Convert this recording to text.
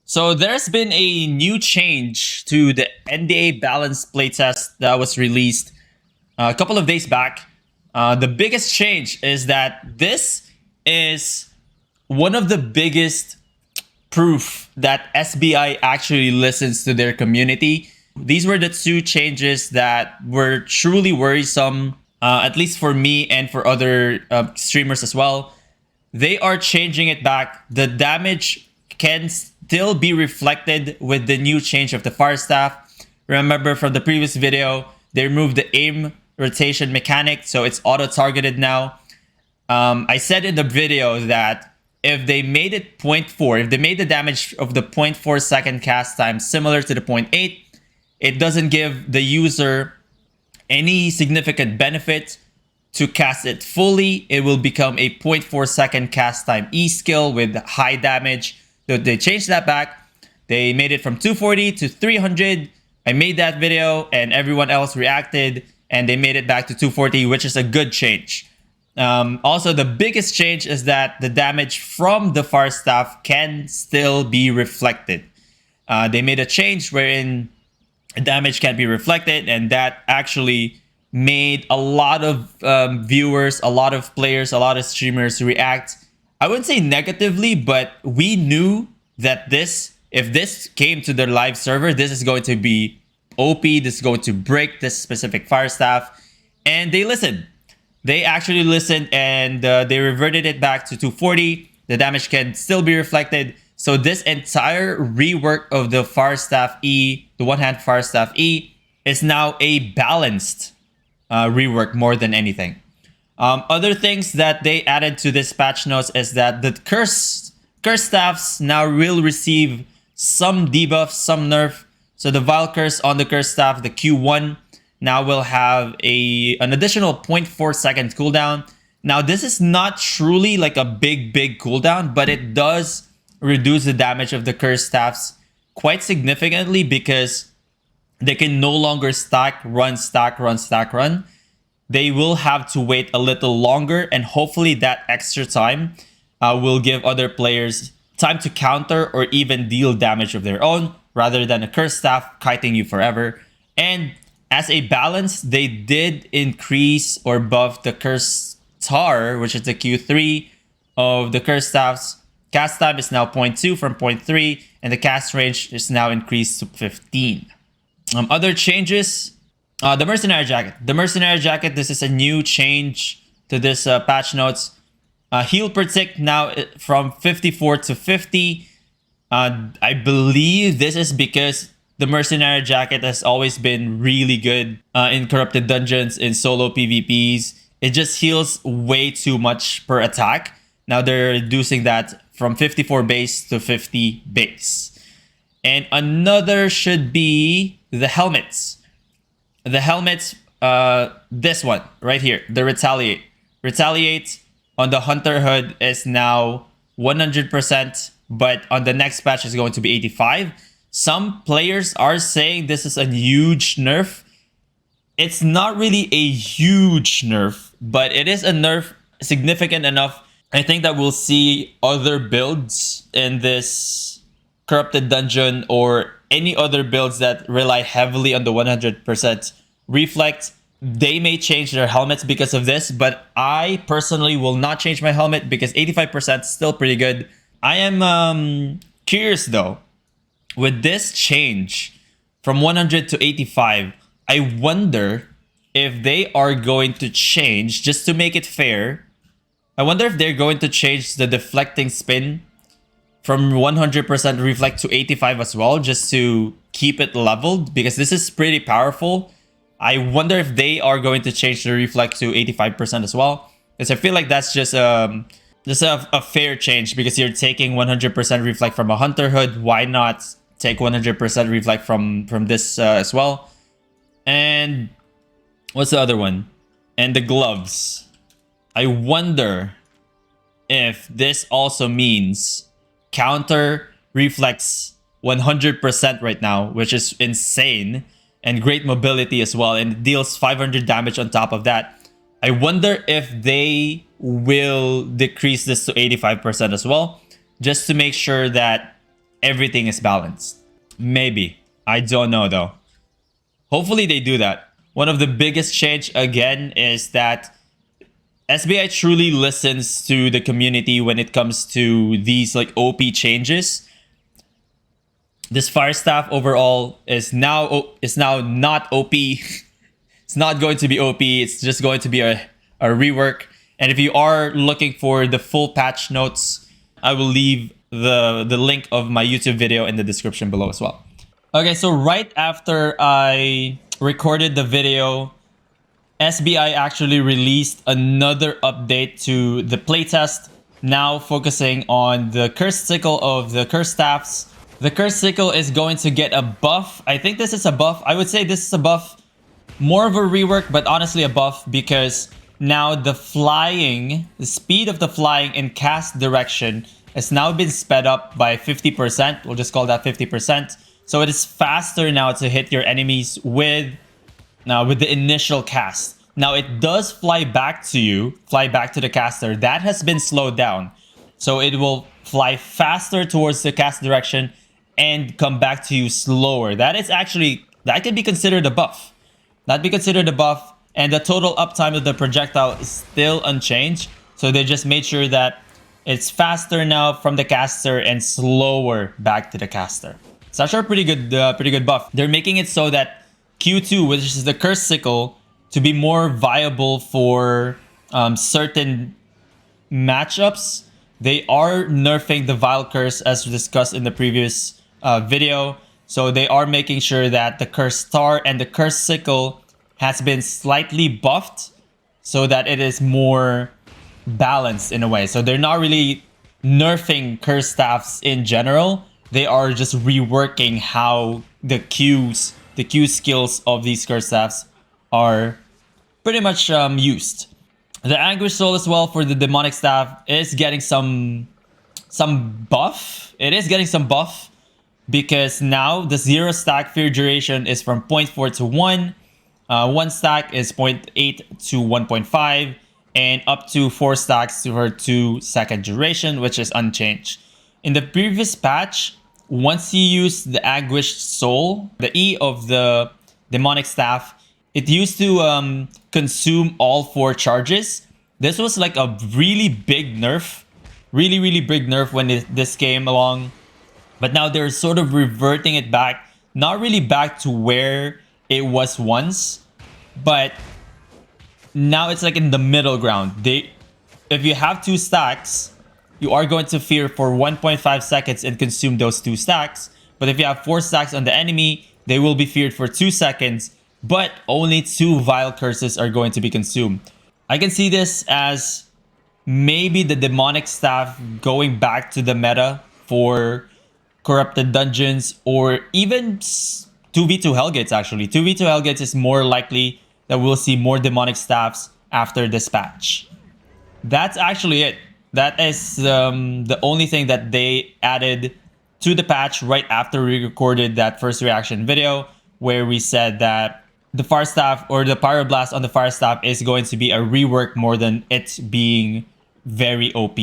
So there's been a new change to the NDA balance playtest that was released a couple of days back. The biggest change is that this is one of the biggest proof that SBI actually listens to their community. These were the two changes that were truly worrisome, at least for me and for other streamers as well. They are changing it back. The damage can still be reflected with the new change of the fire staff. Remember from the previous video, they removed the aim rotation mechanic, so it's auto-targeted now. I said in the video that if they made it 0.4, if they made the damage of the 0.4 second cast time similar to the 0.8, it doesn't give the user any significant benefit to cast it fully. It will become a 0.4 second cast time E skill with high damage. So they changed that back. They made it from 240 to 300. I made that video and everyone else reacted and they made it back to 240, which is a good change. Also, the biggest change is that the damage from the fire staff can still be reflected. They made a change wherein damage can be reflected, and that actually made a lot of viewers, a lot of players, a lot of streamers react. I wouldn't say negatively, but we knew that if this came to their live server, this is going to be OP, this is going to break this specific fire staff. And they listened. They actually listened and they reverted it back to 240. The damage can still be reflected. So this entire rework of the fire staff E, the one-hand fire staff E, is now a balanced rework more than anything. Other things that they added to this patch notes is that the curse staffs now will receive some debuffs, some nerf. So the Vile Curse on the curse staff, the Q1, now will have an additional 0.4 second cooldown. Now this is not truly like a big cooldown, but it does reduce the damage of the curse staffs quite significantly because they can no longer stack, run, stack, run, stack, run. They will have to wait a little longer, and hopefully that extra time will give other players time to counter or even deal damage of their own rather than a curse staff kiting you forever. And as a balance, they did increase or buff the curse tar, which is the Q3 of the curse staffs. Cast time is now 0.2 from 0.3, and the cast range is now increased to 15. Other changes, the Mercenary Jacket. The Mercenary Jacket, this is a new change to this patch notes. Heal per tick now from 54 to 50. I believe this is because the Mercenary Jacket has always been really good in corrupted dungeons, in solo PvPs. It just heals way too much per attack. Now they're reducing that from 54 base to 50 base. And another should be the helmets. The helmets, this one right here, the Retaliate. Retaliate on the Hunter Hood is now 100%, but on the next patch is going to be 85. Some players are saying this is a huge nerf. It's not really a huge nerf, but it is a nerf significant enough. I think that we'll see other builds in this corrupted dungeon or any other builds that rely heavily on the 100% reflect. They may change their helmets because of this, but I personally will not change my helmet because 85% is still pretty good. I am curious though. With this change from 100 to 85, I wonder if they are going to change, just to make it fair, I wonder if they're going to change the deflecting spin from 100% reflect to 85 as well, just to keep it leveled, because this is pretty powerful. I wonder if they are going to change the reflect to 85% as well, because I feel like that's just a fair change, because you're taking 100% reflect from a Hunter Hood. Why not take 100% reflect from this as well? And what's the other one? And the gloves. I wonder if this also means counter reflex 100% right now, which is insane, and great mobility as well, and it deals 500 damage on top of that. I wonder if they will decrease this to 85% as well, just to make sure that everything is balanced. Maybe. I don't know though. Hopefully they do that. One of the biggest change again is that SBI truly listens to the community when it comes to these like OP changes. This fire staff overall is now not OP. It's not going to be OP. It's just going to be a rework. And if you are looking for the full patch notes, I will leave the link of my YouTube video in the description below as well. Okay, so right after I recorded the video, SBI actually released another update to the playtest, now focusing on the cursed sickle of the cursed staffs. The cursed sickle is going to get a buff. I think this is a buff. I would say this is a buff. More of a rework, but honestly a buff, because now the speed of the flying in cast direction has now been sped up by 50%. We'll just call that 50%. So it is faster now to hit your enemies with the initial cast. Now it does fly back to the caster. That has been slowed down. So it will fly faster towards the cast direction and come back to you slower. That can be considered a buff. That'd be considered a buff. And the total uptime of the projectile is still unchanged. So they just made sure that it's faster now from the caster and slower back to the caster. It's actually a pretty good buff. They're making it so that Q2, which is the cursed sickle, to be more viable for certain matchups. They are nerfing the Vile Curse as discussed in the previous video. So they are making sure that the Cursed Star and the Cursed Sickle has been slightly buffed so that it is more balanced in a way. So they're not really nerfing Cursed Staffs in general. They are just reworking how the Q skills of these Cursed Staffs are pretty much used. The Anguish Soul as well for the Demonic Staff is getting some buff. It is getting some buff because now the 0 stack fear duration is from 0.4 to 1. 1 stack is 0.8 to 1.5, and up to 4 stacks to her 2-second duration, which is unchanged. In the previous patch, once you use the Anguished Soul, the E of the Demonic Staff, it used to consume all 4 charges. This was like a really big nerf. Really big nerf when this came along. But now they're sort of reverting it back. Not really back to where it was once. But now it's like in the middle ground. If you have 2 stacks, you are going to fear for 1.5 seconds and consume those 2 stacks. But if you have 4 stacks on the enemy, they will be feared for 2 seconds. But only 2 Vile Curses are going to be consumed. I can see this as maybe the Demonic Staff going back to the meta for Corrupted Dungeons, or even 2v2 Hellgates actually. 2v2 Hellgates is more likely that we'll see more Demonic Staffs after this patch. That's actually it. That is the only thing that they added to the patch right after we recorded that first reaction video, where we said that the Fire Staff or the Pyroblast on the Fire Staff is going to be a rework more than it being very OP.